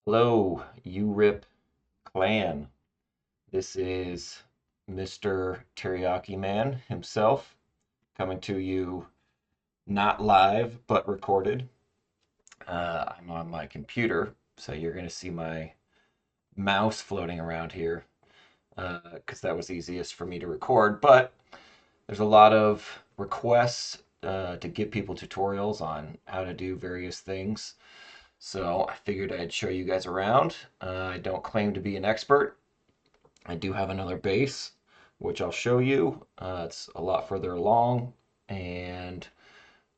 Hello, uRip clan. This is Mr. Teriyaki Man himself coming to you not live but recorded. I'm on my computer, so you're going to see my mouse floating around here because that was easiest for me to record. But there's a lot of requests to give people tutorials on how to do various things. So I figured I'd show you guys around. I don't claim to be an expert. I do have another base, which I'll show you. It's a lot further along, and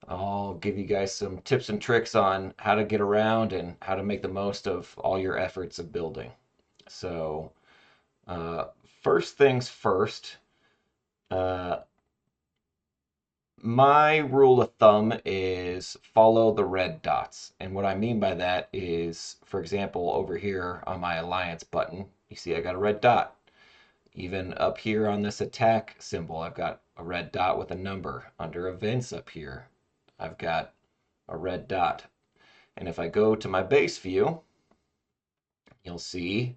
I'll give you guys some tips and tricks on how to get around and how to make the most of all your efforts of building. So, uh, first things first, uh, my rule of thumb is follow the red dots. And what I mean by that is, for example, over here on my alliance button, you see I got a red dot. Even up here on this attack symbol, I've got a red dot with a number. Under events up here, I've got a red dot. And if I go to my base view, you'll see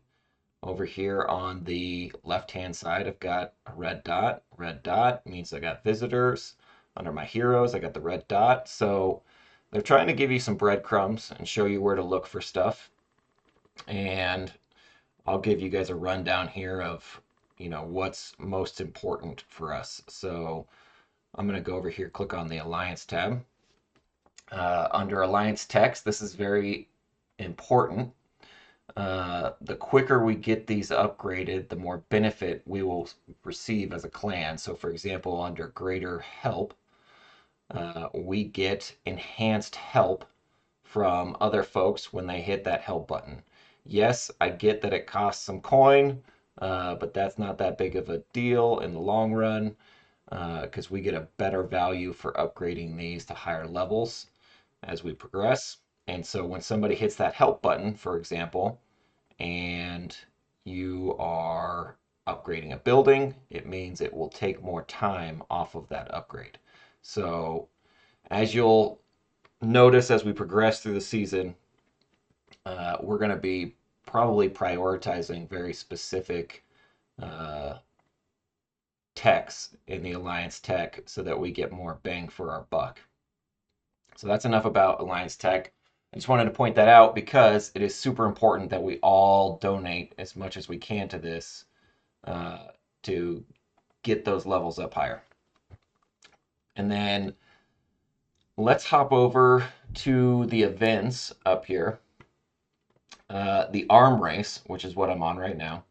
over here on the left-hand side, I've got a red dot. Red dot means I got visitors. Under my heroes, I got the red dot. So they're trying to give you some breadcrumbs and show you where to look for stuff. And I'll give you guys a rundown here of what's most important for us. So I'm going to go over here, click on the Alliance tab. Under Alliance text, this is very important. The quicker we get these upgraded, the more benefit we will receive as a clan. So for example, under greater help, we get enhanced help from other folks when they hit that help button. Yes, I get that it costs some coin, but that's not that big of a deal in the long run because we get a better value for upgrading these to higher levels as we progress. And so when somebody hits that help button, for example, and you are upgrading a building, it means it will take more time off of that upgrade. So as you'll notice as we progress through the season, we're going to be probably prioritizing very specific uh, techs in the Alliance tech so that we get more bang for our buck. So that's enough about Alliance tech. I just wanted to point that out because it is super important that we all donate as much as we can to this uh, to get those levels up higher. And then let's hop over to the events up here. The arm race, which is what I'm on right now.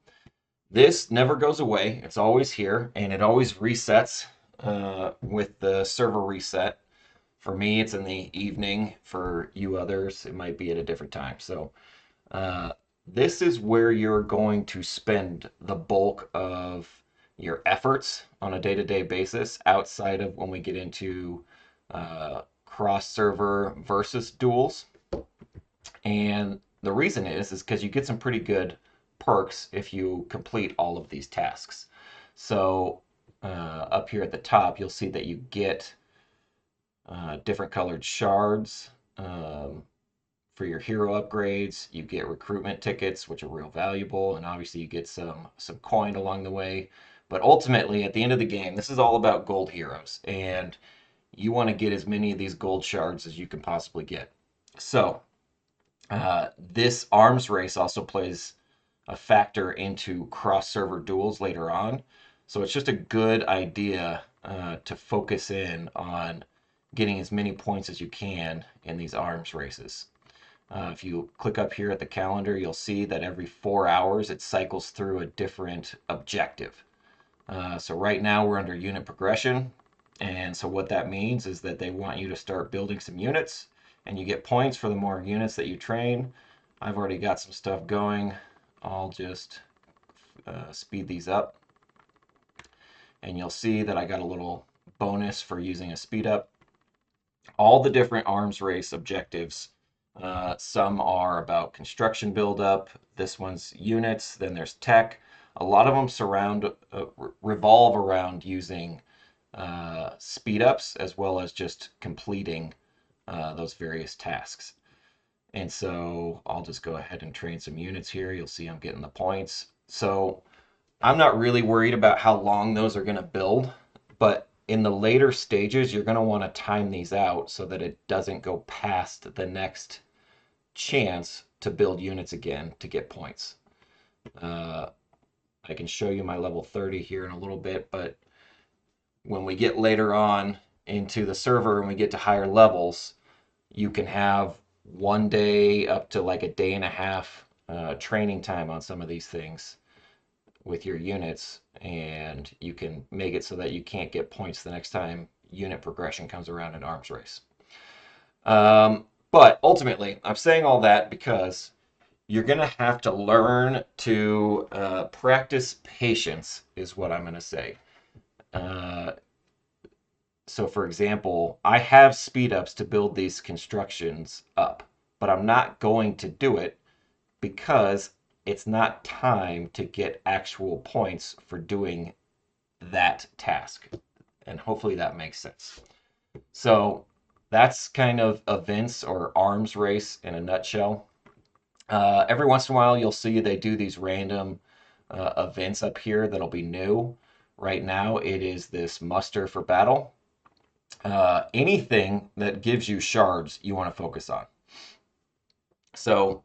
This never goes away. It's always here, and it always resets with the server reset. For me, it's in the evening. For you others, it might be at a different time. So uh, this is where you're going to spend the bulk of your efforts on a day-to-day basis outside of when we get into cross-server versus duels. And the reason is because you get some pretty good perks if you complete all of these tasks. So up here at the top, you'll see that you get different colored shards for your hero upgrades. You get recruitment tickets, which are real valuable, and obviously you get some coin along the way. But ultimately, at the end of the game, this is all about gold heroes, and you want to get as many of these gold shards as you can possibly get. So this arms race also plays a factor into cross-server duels later on. So it's just a good idea to focus in on getting as many points as you can in these arms races. If you click up here at the calendar, you'll see that every 4 hours it cycles through a different objective. So right now we're under unit progression. And so what that means is that they want you to start building some units, and you get points for the more units that you train. I've already got some stuff going. I'll just speed these up. And you'll see that I got a little bonus for using a speed up. All the different arms race objectives. Some are about construction buildup. This one's units. Then there's tech. A lot of them revolve around using speed ups as well as just completing those various tasks. And so I'll just go ahead and train some units here. You'll see I'm getting the points. So I'm not really worried about how long those are going to build, but in the later stages, you're going to want to time these out so that it doesn't go past the next chance to build units again to get points. Uh, I can show you my level 30 here in a little bit, but when we get later on into the server and we get to higher levels, you can have 1 day up to like a day and a half training time on some of these things with your units, and you can make it so that you can't get points the next time unit progression comes around in arms race. But ultimately, I'm saying all that because you're going to have to learn to practice patience, is what I'm going to say. Uh, so, for example, I have speed ups to build these constructions up, but I'm not going to do it because it's not time to get actual points for doing that task. And hopefully that makes sense. So that's kind of events or arms race in a nutshell. Every once in a while, you'll see they do these random events up here that'll be new. Right now, it is this muster for battle. Anything that gives you shards, you want to focus on. So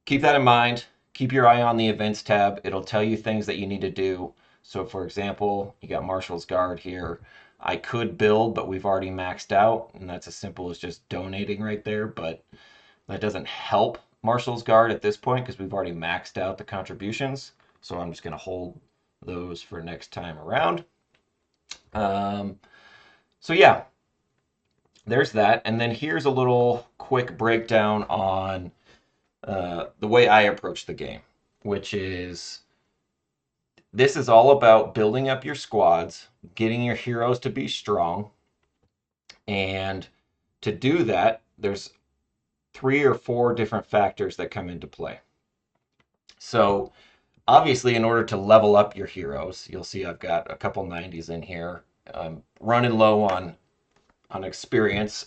keep that in mind. Keep your eye on the events tab. It'll tell you things that you need to do. So for example, you got Marshall's Guard here. I could build, but we've already maxed out, and that's as simple as just donating right there, but that doesn't help Marshall's Guard at this point because we've already maxed out the contributions. So I'm just going to hold those for next time around. So yeah, there's that. And then here's a little quick breakdown on the way I approach the game, which is this is all about building up your squads, getting your heroes to be strong. And to do that, there's 3 or 4 different factors that come into play. So, obviously, in order to level up your heroes, you'll see I've got a couple 90s in here. I'm running low on experience,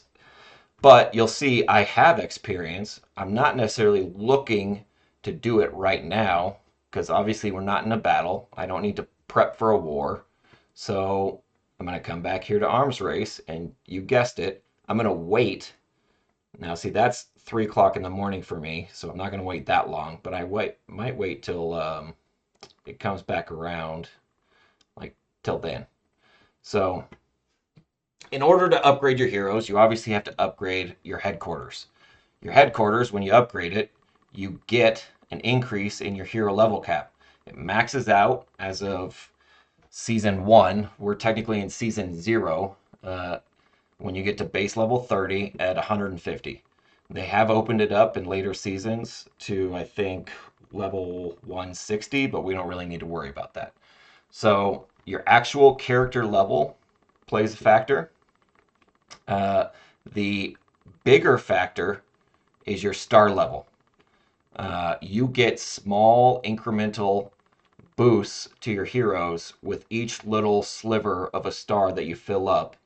but you'll see I have experience. I'm not necessarily looking to do it right now because obviously we're not in a battle. I don't need to prep for a war. So I'm going to come back here to arms race, and you guessed it, I'm going to wait. Now, see, that's 3 o'clock in the morning for me, so I'm not going to wait that long, but might wait till it comes back around, like till then. So in order to upgrade your heroes, you obviously have to upgrade your headquarters. Your headquarters, when you upgrade it, you get an increase in your hero level cap. It maxes out as of season 1. We're technically in season 0 when you get to base level 30 at 150. They have opened it up in later seasons to, I think, level 160, but we don't really need to worry about that. So your actual character level plays a factor. The bigger factor is your star level. You get small incremental boosts to your heroes with each little sliver of a star that you fill up,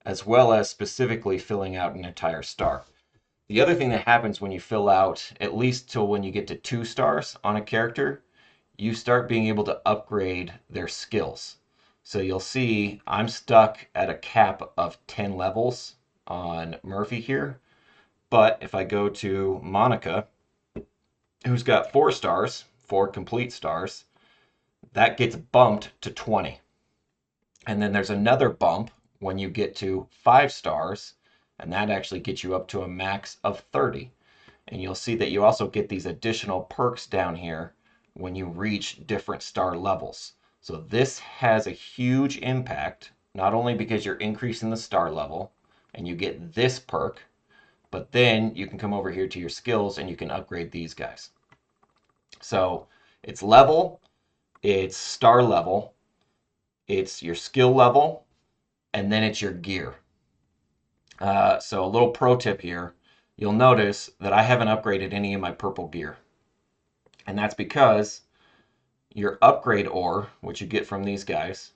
as well as specifically filling out an entire star. The other thing that happens when you fill out, at least till when you get to 2 stars on a character, you start being able to upgrade their skills. So you'll see I'm stuck at a cap of 10 levels on Murphy here. But if I go to Monica, who's got 4 stars, 4 complete stars, that gets bumped to 20. And then there's another bump when you get to 5 stars, and that actually gets you up to a max of 30. And you'll see that you also get these additional perks down here when you reach different star levels. So this has a huge impact, not only because you're increasing the star level and you get this perk, but then you can come over here to your skills and you can upgrade these guys. So it's level, it's star level, it's your skill level, and then it's your gear. So a little pro tip here, you'll notice that I haven't upgraded any of my purple gear. And that's because your upgrade ore, which you get from these guys,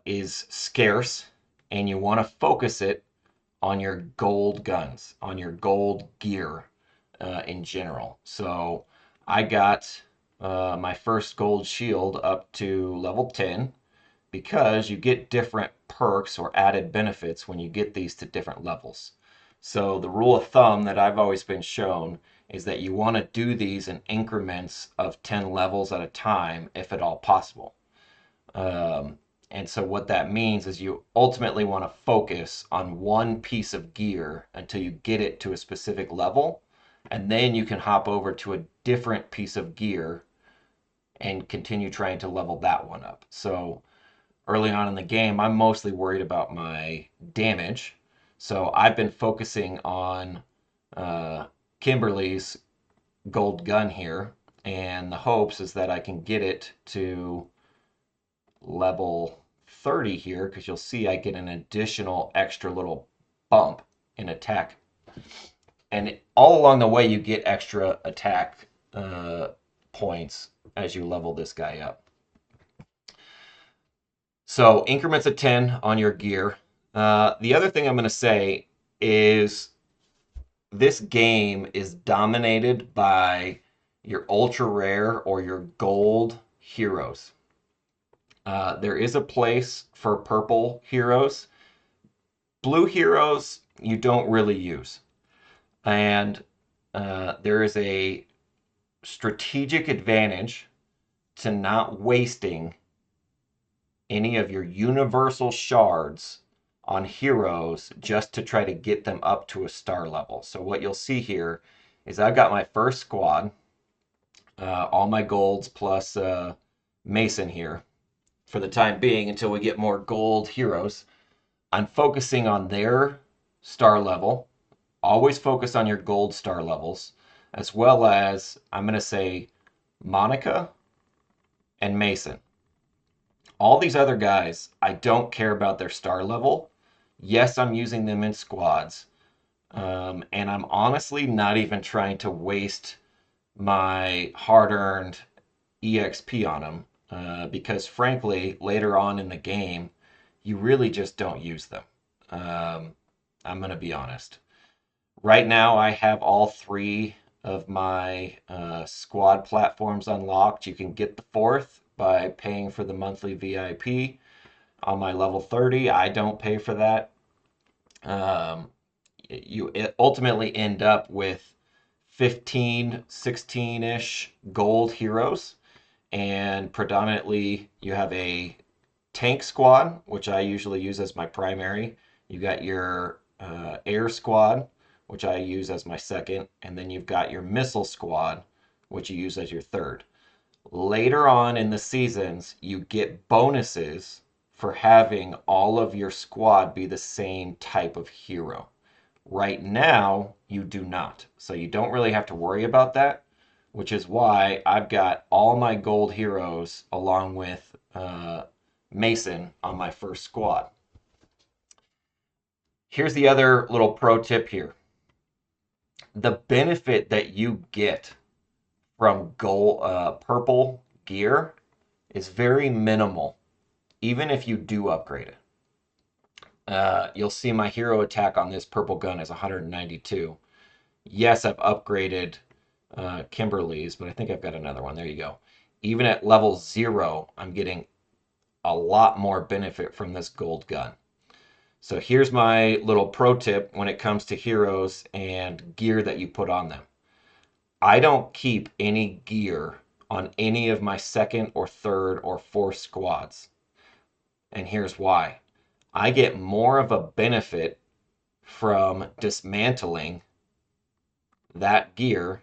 is scarce, and you want to focus it on your gold guns, on your gold gear. in general. So I got my first gold shield up to level 10 because you get different perks or added benefits when you get these to different levels. So the rule of thumb that I've always been shown is that you want to do these in increments of 10 levels at a time, if at all possible. Um, and so what that means is you ultimately want to focus on one piece of gear until you get it to a specific level, and then you can hop over to a different piece of gear and continue trying to level that one up. So early on in the game, I'm mostly worried about my damage. So I've been focusing on uh, Kimberly's gold gun here, and the hopes is that I can get it to level 30 here because you'll see I get an additional extra little bump in attack. And all along the way, you get extra attack points as you level this guy up. So increments of 10 on your gear. The other thing I'm going to say is this game is dominated by your ultra rare or your gold heroes. There is a place for purple heroes. Blue heroes you don't really use. And there is a strategic advantage to not wasting any of your universal shards on heroes just to try to get them up to a star level. So what you'll see here is I've got my first squad, all my golds plus Mason here for the time being until we get more gold heroes. I'm focusing on their star level. Always focus on your gold star levels, as well as I'm going to say Monica and Mason. All these other guys, I don't care about their star level. Yes, I'm using them in squads. And I'm honestly not even trying to waste my hard earned EXP on them because, frankly, later on in the game, you really just don't use them. I'm going to be honest. Right now, I have all three of my squad platforms unlocked. You can get the fourth by paying for the monthly VIP. On my level 30, I don't pay for that. Um, you ultimately end up with 15, 16-ish gold heroes, and predominantly you have a tank squad, which I usually use as my primary. You got your air squad, which I use as my second, and then you've got your missile squad, which you use as your third. Later on in the seasons, you get bonuses for having all of your squad be the same type of hero. Right now, you do not. So you don't really have to worry about that, which is why I've got all my gold heroes along with Mason on my first squad. Here's the other little pro tip here. The benefit that you get from gold, purple gear is very minimal, even if you do upgrade it. You'll see my hero attack on this purple gun is 192. Yes, I've upgraded Kimberly's, but I think I've got another one. There you go. Even at level 0, I'm getting a lot more benefit from this gold gun. So here's my little pro tip when it comes to heroes and gear that you put on them. I don't keep any gear on any of my second or third or fourth squads. And here's why. I get more of a benefit from dismantling that gear,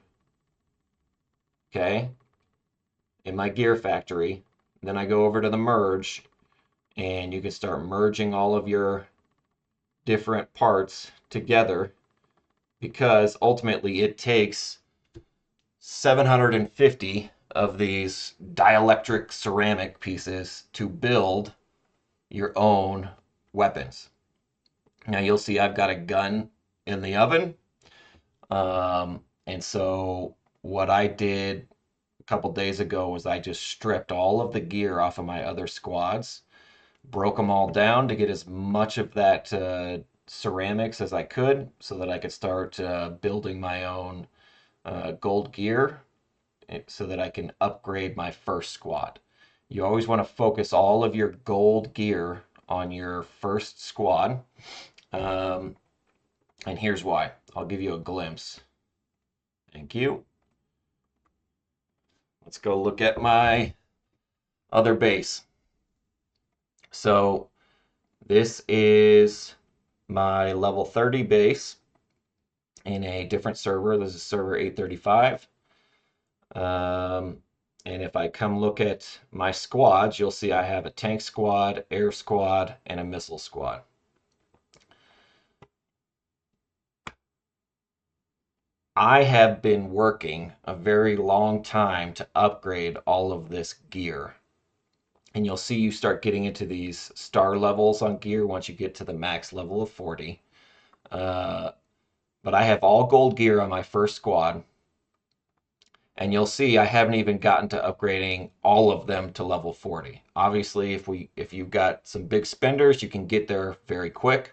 okay, in my gear factory. Then I go over to the merge, and you can start merging all of your different parts together because ultimately it takes 750 of these dielectric ceramic pieces to build your own weapons. Now you'll see I've got a gun in the oven. And so what I did a couple days ago was I just stripped all of the gear off of my other squads, broke them all down to get as much of that ceramics as I could so that I could start building my own gold gear so that I can upgrade my first squad. You always want to focus all of your gold gear on your first squad. Um, and here's why. I'll give you a glimpse. Thank you. Let's go look at my other base. So this is my level 30 base in a different server. This is server 835. Um, and if I come look at my squads, you'll see I have a tank squad, air squad, and a missile squad. I have been working a very long time to upgrade all of this gear. And you'll see you start getting into these star levels on gear once you get to the max level of 40. But I have all gold gear on my first squad. And you'll see I haven't even gotten to upgrading all of them to level 40. Obviously, if you've got some big spenders, you can get there very quick.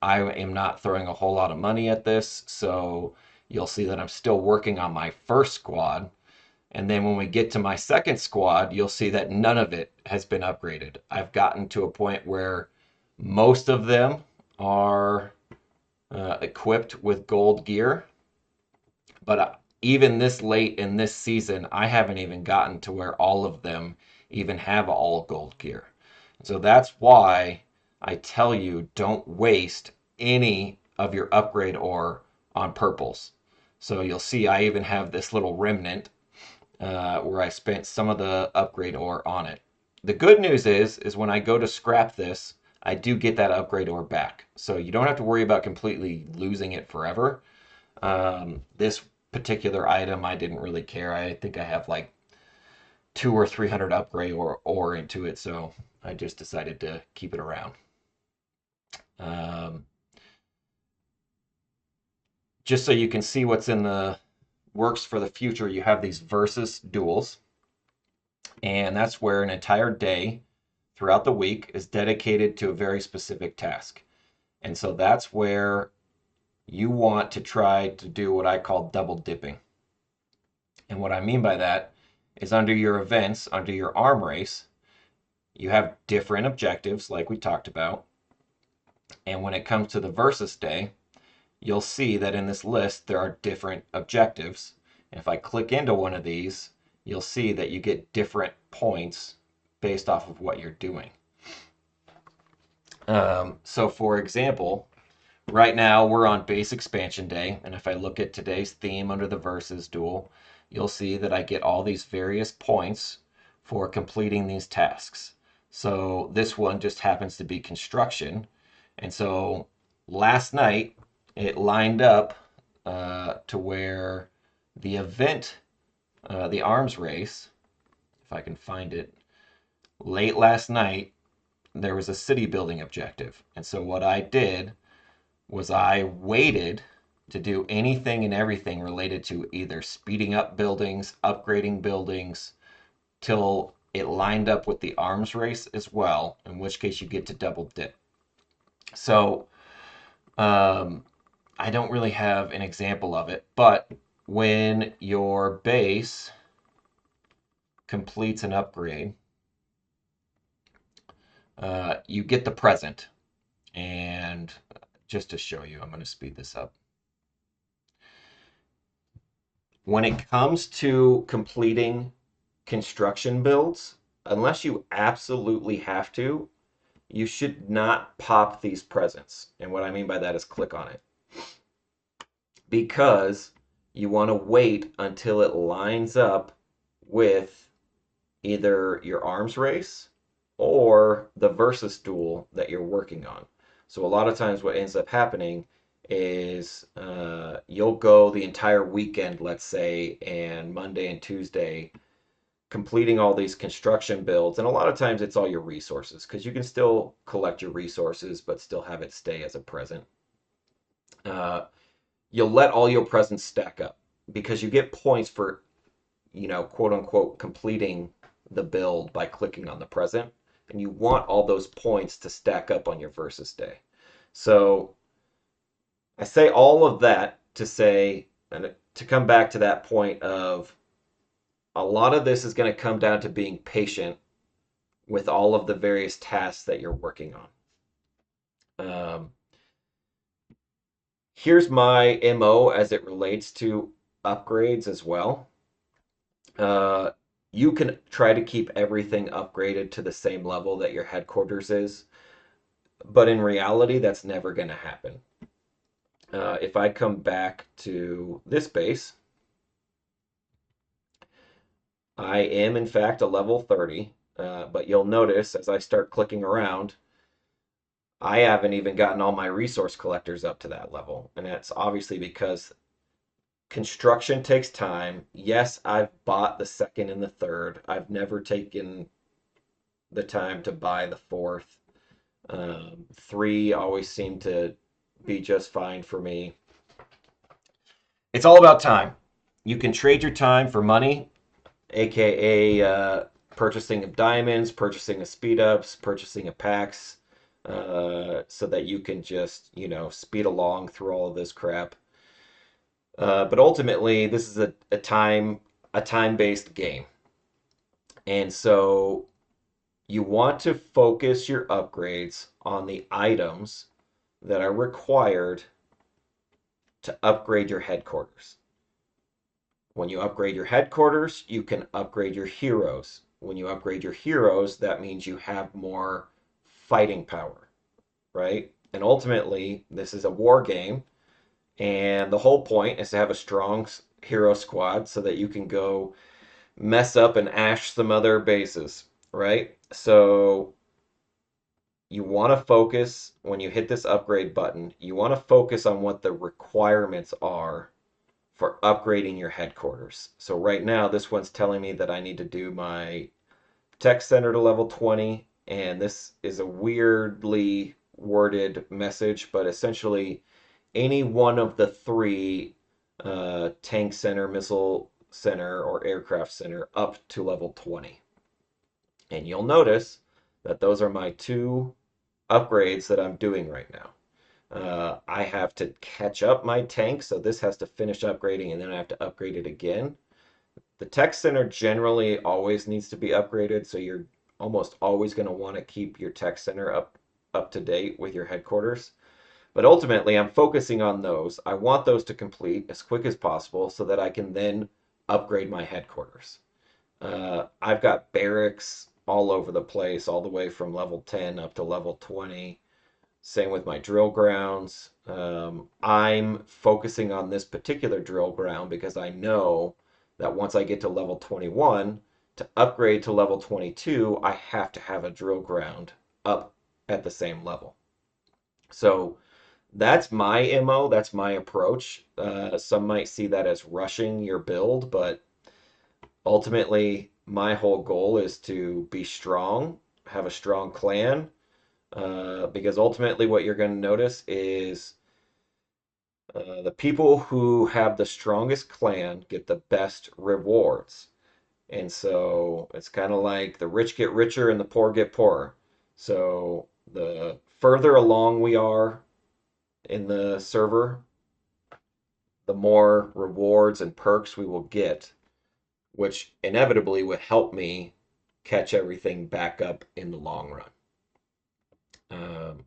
I am not throwing a whole lot of money at this, so you'll see that I'm still working on my first squad. And then when we get to my second squad, you'll see that none of it has been upgraded. I've gotten to a point where most of them are equipped with gold gear, but even this late in this season, I haven't even gotten to where all of them even have all gold gear. So that's why I tell you don't waste any of your upgrade ore on purples. So you'll see I even have this little remnant where I spent some of the upgrade ore on it. The good news is when I go to scrap this, I do get that upgrade ore back. So you don't have to worry about completely losing it forever. This particular item, I didn't really care. I think I have like 200 or 300 upgrade ore into it, so I just decided to keep it around. Um, just so you can see what's in the works for the future, you have these versus duels, and that's where an entire day throughout the week is dedicated to a very specific task. And so that's where you want to try to do what I call double dipping. And what I mean by that is under your events, under your arm race, you have different objectives like we talked about. And when it comes to the versus day, you'll see that in this list there are different objectives. And if I click into one of these, you'll see that you get different points based off of what you're doing. So for example, right now we're on base expansion day, and if I look at today's theme under the versus duel, you'll see that I get all these various points for completing these tasks. So this one just happens to be construction, and so last night it lined up to where the event, the arms race, if I can find it, late last night there was a city building objective, and so what I did was I waited to do anything and everything related to either speeding up buildings, upgrading buildings, till it lined up with the arms race as well, in which case you get to double dip. So I don't really have an example of it, but when your base completes an upgrade, you get the present. And just to show you, I'm going to speed this up. When it comes to completing construction builds, unless you absolutely have to, you should not pop these presents. And what I mean by that is click on it. Because you want to wait until it lines up with either your arms race or the versus duel that you're working on. So a lot of times what ends up happening is you'll go the entire weekend, let's say, and Monday and Tuesday completing all these construction builds. And a lot of times it's all your resources because you can still collect your resources but still have it stay as a present. You'll let all your presents stack up because you get points for, quote unquote, completing the build by clicking on the present. And you want all those points to stack up on your versus day. So I say all of that to say, and to come back to that point of a lot of this is going to come down to being patient with all of the various tasks that you're working on. Here's my MO as it relates to upgrades as well. Uh, you can try to keep everything upgraded to the same level that your headquarters is, but in reality, that's never going to happen. If I come back to this base, I am in fact a level 30, but you'll notice as I start clicking around, I haven't even gotten all my resource collectors up to that level. And that's obviously because construction takes time. Yes, I've bought the second and the third. I've never taken the time to buy the fourth. Three always seemed to be just fine for me. It's all about time. You can trade your time for money, aka purchasing of diamonds, purchasing of speed ups, purchasing of packs, so that you can just, speed along through all of this crap. But ultimately, this is a time-based game. And so you want to focus your upgrades on the items that are required to upgrade your headquarters. When you upgrade your headquarters, you can upgrade your heroes. When you upgrade your heroes, that means you have more fighting power, right? And ultimately, this is a war game, and the whole point is to have a strong hero squad so that you can go mess up and ash some other bases, right? So you want to focus when you hit this upgrade button, you want to focus on what the requirements are for upgrading your headquarters. So right now, this one's telling me that I need to do my tech center to level 20, and this is a weirdly worded message, but essentially any one of the three tank center, missile center, or aircraft center up to level 20. And you'll notice that those are my two upgrades that I'm doing right now. I have to catch up my tank, so this has to finish upgrading and then I have to upgrade it again. The tech center generally always needs to be upgraded, so you're almost always going to want to keep your tech center up to date with your headquarters. But ultimately, I'm focusing on those. I want those to complete as quick as possible so that I can then upgrade my headquarters. I've got barracks all over the place, all the way from level 10 up to level 20. Same with my drill grounds. I'm focusing on this particular drill ground because I know that once I get to level 21, to upgrade to level 22, I have to have a drill ground up at the same level. So that's my MO, that's my approach. Some might see that as rushing your build, but ultimately, my whole goal is to be strong, have a strong clan, because ultimately, what you're going to notice is the people who have the strongest clan get the best rewards. And so it's kind of like the rich get richer and the poor get poorer. So the further along we are in the server, the more rewards and perks we will get, which inevitably would help me catch everything back up in the long run. Um,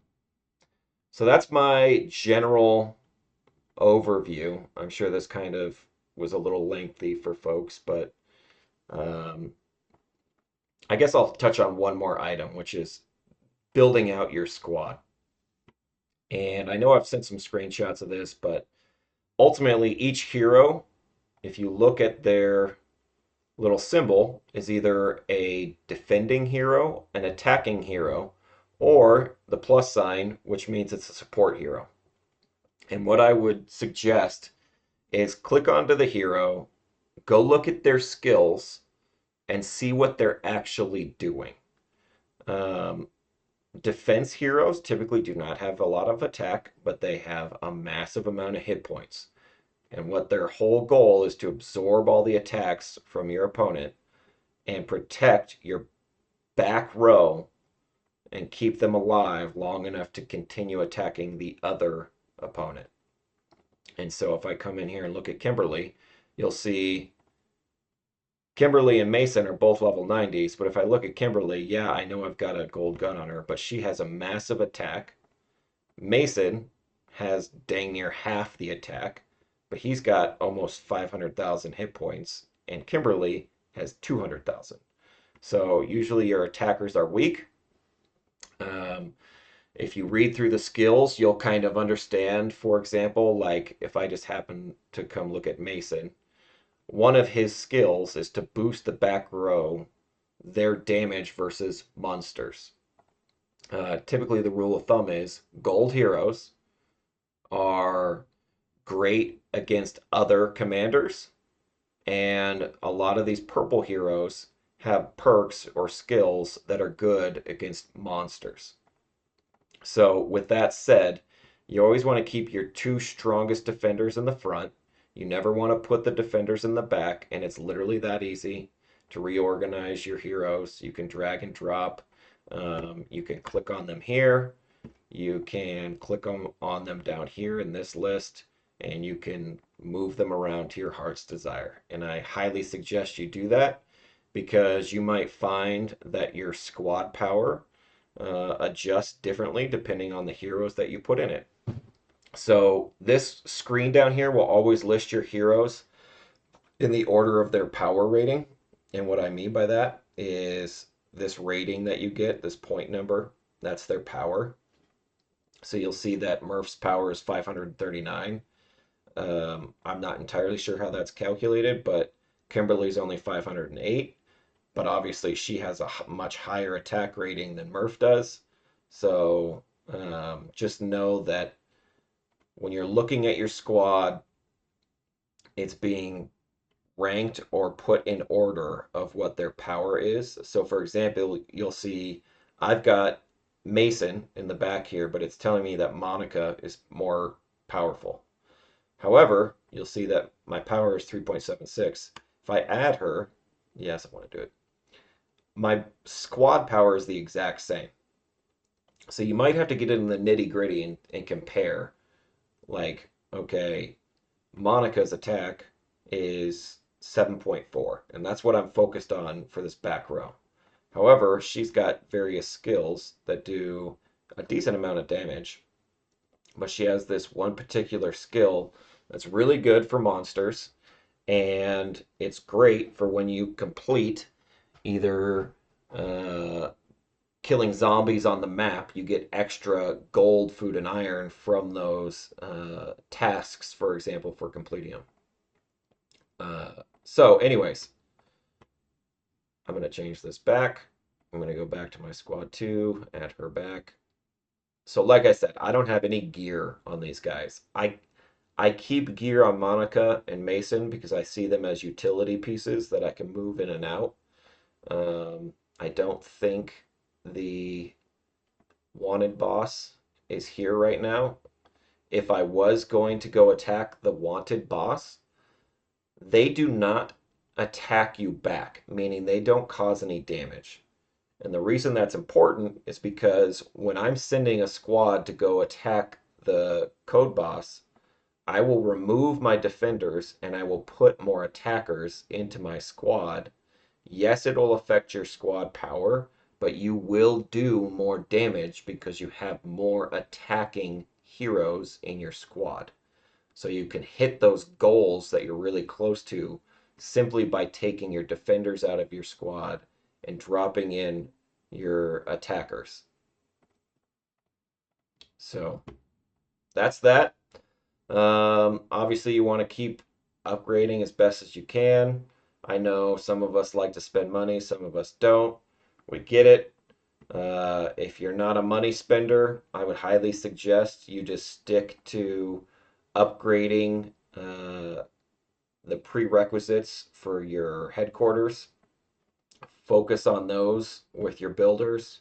so that's my general overview. I'm sure this kind of was a little lengthy for folks, but um, I guess I'll touch on one more item, which is building out your squad. And I know I've sent some screenshots of this, but ultimately each hero, if you look at their little symbol, is either a defending hero, an attacking hero, or the plus sign, which means it's a support hero. And what I would suggest is click onto the hero, go look at their skills, and see what they're actually doing. Um, Defense heroes typically do not have a lot of attack, but they have a massive amount of hit points. And what their whole goal is to absorb all the attacks from your opponent and protect your back row and keep them alive long enough to continue attacking the other opponent. And so if I come in here and look at Kimberly, you'll see Kimberly and Mason are both level 90s, but if I look at Kimberly, yeah, I know I've got a gold gun on her, but she has a massive attack. Mason has dang near half the attack, but he's got almost 500,000 hit points, and Kimberly has 200,000. So usually your attackers are weak. Um, if you read through the skills, you'll kind of understand, for example, like if I just happen to come look at Mason, one of his skills is to boost the back row their damage versus monsters. Typically, the rule of thumb is gold heroes are great against other commanders, and a lot of these purple heroes have perks or skills that are good against monsters. So, with that said, you always want to keep your two strongest defenders in the front. You never want to put the defenders in the back, and it's literally that easy to reorganize your heroes. You can drag and drop. You can click on them here. You can click on them down here in this list, and you can move them around to your heart's desire. And I highly suggest you do that because you might find that your squad power adjusts differently depending on the heroes that you put in it. So this screen down here will always list your heroes in the order of their power rating. And what I mean by that is this rating that you get, this point number, that's their power. So you'll see that Murph's power is 539. I'm not entirely sure how that's calculated, but Kimberly's only 508. But obviously she has a much higher attack rating than Murph does. So just know that when you're looking at your squad, it's being ranked or put in order of what their power is. So for example, you'll see I've got Mason in the back here, but it's telling me that Monica is more powerful. However, you'll see that my power is 3.76. If I add her, yes, I want to do it. My squad power is the exact same. So you might have to get in the nitty gritty and compare. Like, okay, Monica's attack is 7.4, and that's what I'm focused on for this back row. However, she's got various skills that do a decent amount of damage, but she has this one particular skill that's really good for monsters, and it's great for when you complete either killing zombies on the map. You get extra gold, food, and iron from those tasks, for example, for completing them. So, anyways, I'm going to change this back. I'm going to go back to my squad 2, add her back. So, like I said, I don't have any gear on these guys. I keep gear on Monica and Mason because I see them as utility pieces that I can move in and out. I don't think the wanted boss is here right now. If I was going to go attack the wanted boss, they do not attack you back, meaning they don't cause any damage. And the reason that's important is because when I'm sending a squad to go attack the code boss, I will remove my defenders and I will put more attackers into my squad. Yes, it'll affect your squad power, but you will do more damage because you have more attacking heroes in your squad. So you can hit those goals that you're really close to simply by taking your defenders out of your squad and dropping in your attackers. So that's that. Obviously, you want to keep upgrading as best as you can. I know some of us like to spend money, some of us don't. We get it. If you're not a money spender, I would highly suggest you just stick to upgrading the prerequisites for your headquarters. Focus on those with your builders.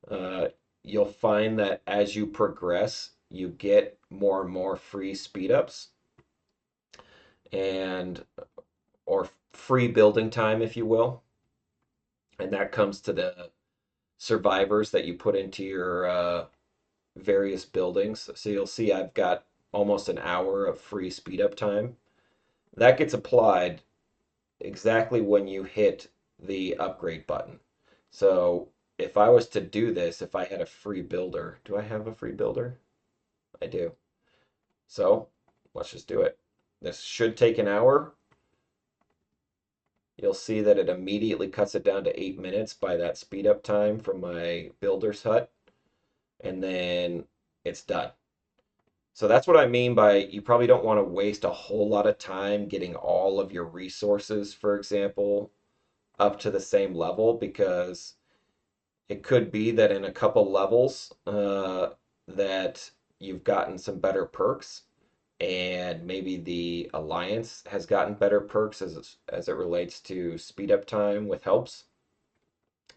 Uh, you'll find that as you progress, you get more and more free speed ups and or free building time, if you will. And that comes to the survivors that you put into your various buildings. So you'll see I've got almost an hour of free speed up time. That gets applied exactly when you hit the upgrade button. So if I was to do this, if I had a free builder, do I have a free builder? I do. So let's just do it. This should take an hour. You'll see that it immediately cuts it down to 8 minutes by that speed up time from my builder's hut, and then it's done. So that's what I mean by you probably don't want to waste a whole lot of time getting all of your resources, for example, up to the same level, because it could be that in a couple levels that you've gotten some better perks, and maybe the alliance has gotten better perks as it relates to speed up time with helps.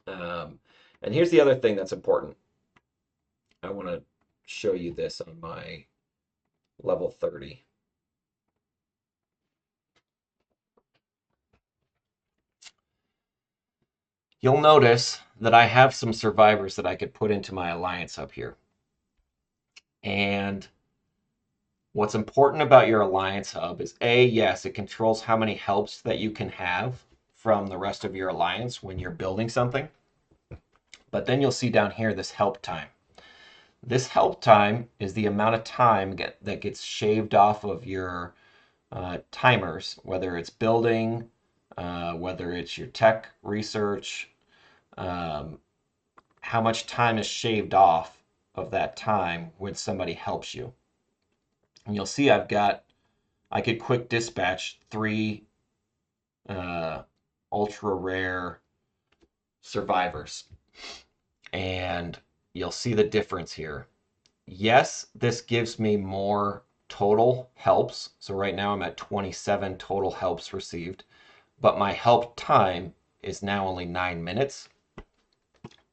Um, and here's the other thing that's important. I want to show you this on my level 30. You'll notice that I have some survivors that I could put into my alliance up here. And what's important about your alliance hub is yes, it controls how many helps that you can have from the rest of your alliance when you're building something. But then you'll see down here this help time. This help time is the amount of time that gets shaved off of your timers, whether it's building, whether it's your tech research, um, how much time is shaved off of that time when somebody helps you. And you'll see I could quick dispatch 3 uh, ultra rare survivors. And you'll see the difference here. Yes, this gives me more total helps. So right now I'm at 27 total helps received, but my help time is now only 9 minutes.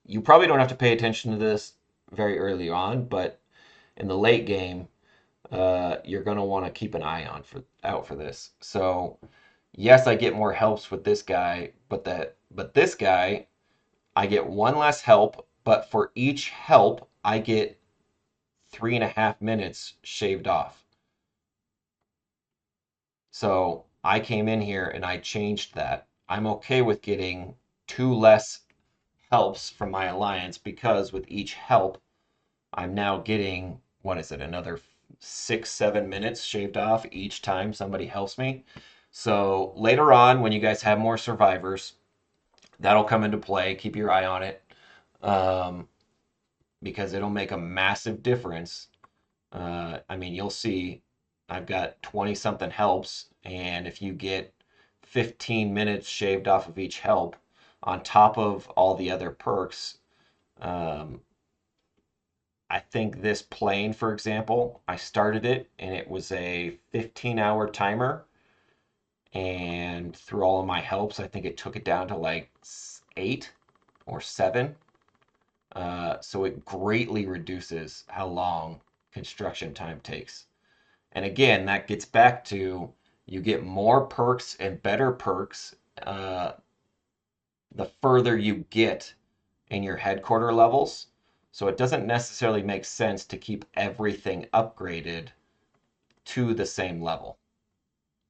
You probably don't have to pay attention to this very early on, but in the late game, you're going to want to keep an eye out for this. So yes, I get more helps with this guy, but this guy, I get one less help, but for each help, I get 3.5 minutes shaved off. So I came in here and I changed that. I'm okay with getting 2 less helps from my alliance because with each help, I'm now getting, what is it, another 6, 7 minutes shaved off each time somebody helps me. So later on, when you guys have more survivors, that'll come into play. Keep your eye on it, um, because it'll make a massive difference. I mean, you'll see I've got 20 something helps, and if you get 15 minutes shaved off of each help on top of all the other perks, um, I think this plane, for example, I started it and it was a 15-hour timer. And through all of my helps, I think it took it down to like 8 or 7. So it greatly reduces how long construction time takes. And again, that gets back to you get more perks and better perks the further you get in your headquarter levels. So it doesn't necessarily make sense to keep everything upgraded to the same level.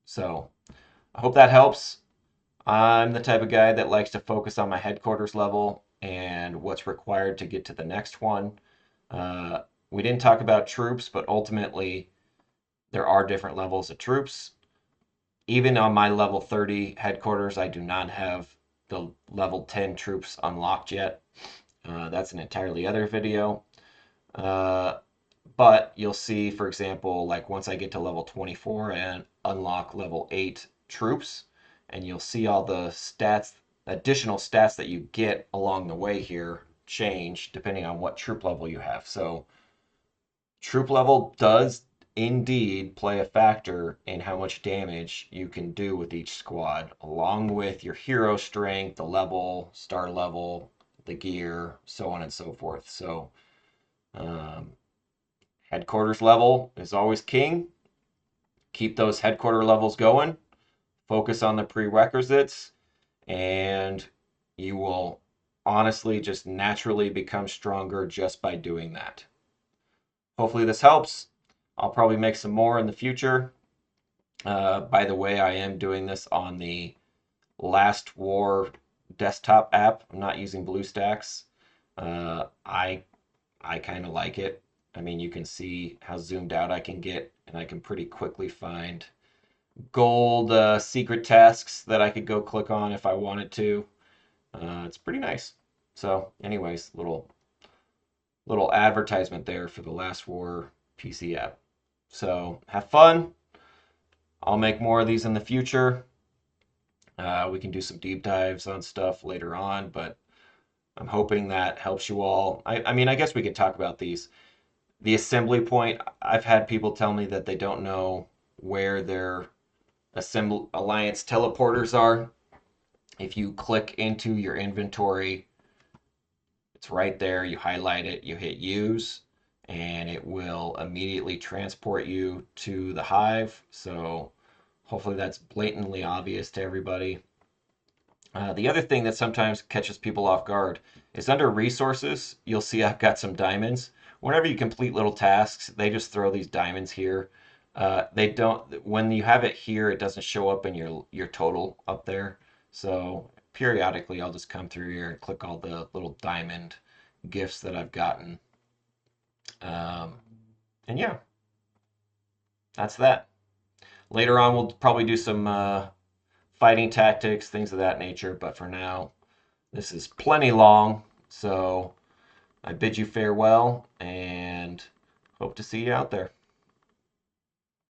So I hope that helps. I'm the type of guy that likes to focus on my headquarters level and what's required to get to the next one. Uh, we didn't talk about troops, but ultimately there are different levels of troops. Even on my level 30 headquarters, I do not have the level 10 troops unlocked yet. That's an entirely other video. Uh, but you'll see, for example, like once I get to level 24 and unlock level 8 troops, and you'll see all the stats, additional stats that you get along the way here change depending on what troop level you have. So troop level does indeed play a factor in how much damage you can do with each squad, along with your hero strength, the level, star level, the gear, so on and so forth. So um, headquarters level is always king. Keep those headquarter levels going. Focus on the prerequisites, and you will honestly just naturally become stronger just by doing that. Hopefully this helps. I'll probably make some more in the future. By the way, I am doing this on the Last War desktop app. I'm not using BlueStacks. I kind of like it. I mean, you can see how zoomed out I can get, and I can pretty quickly find gold secret tasks that I could go click on if I wanted to. It's pretty nice. So, anyways, little advertisement there for the Last War PC app. So, have fun. I'll make more of these in the future. We can do some deep dives on stuff later on, but I'm hoping that helps you all. I mean, I guess we could talk about these. The assembly point, I've had people tell me that they don't know where their Alliance teleporters are. If you click into your inventory, it's right there. You highlight it, you hit use, and it will immediately transport you to the hive. So hopefully that's blatantly obvious to everybody. The other thing that sometimes catches people off guard is under resources, you'll see I've got some diamonds. Whenever you complete little tasks, they just throw these diamonds here. They don't, when you have it here, it doesn't show up in your total up there. So periodically, I'll just come through here and click all the little diamond gifts that I've gotten. Um, and yeah, that's that. Later on, we'll probably do some fighting tactics, things of that nature. But for now, this is plenty long, so I bid you farewell and hope to see you out there.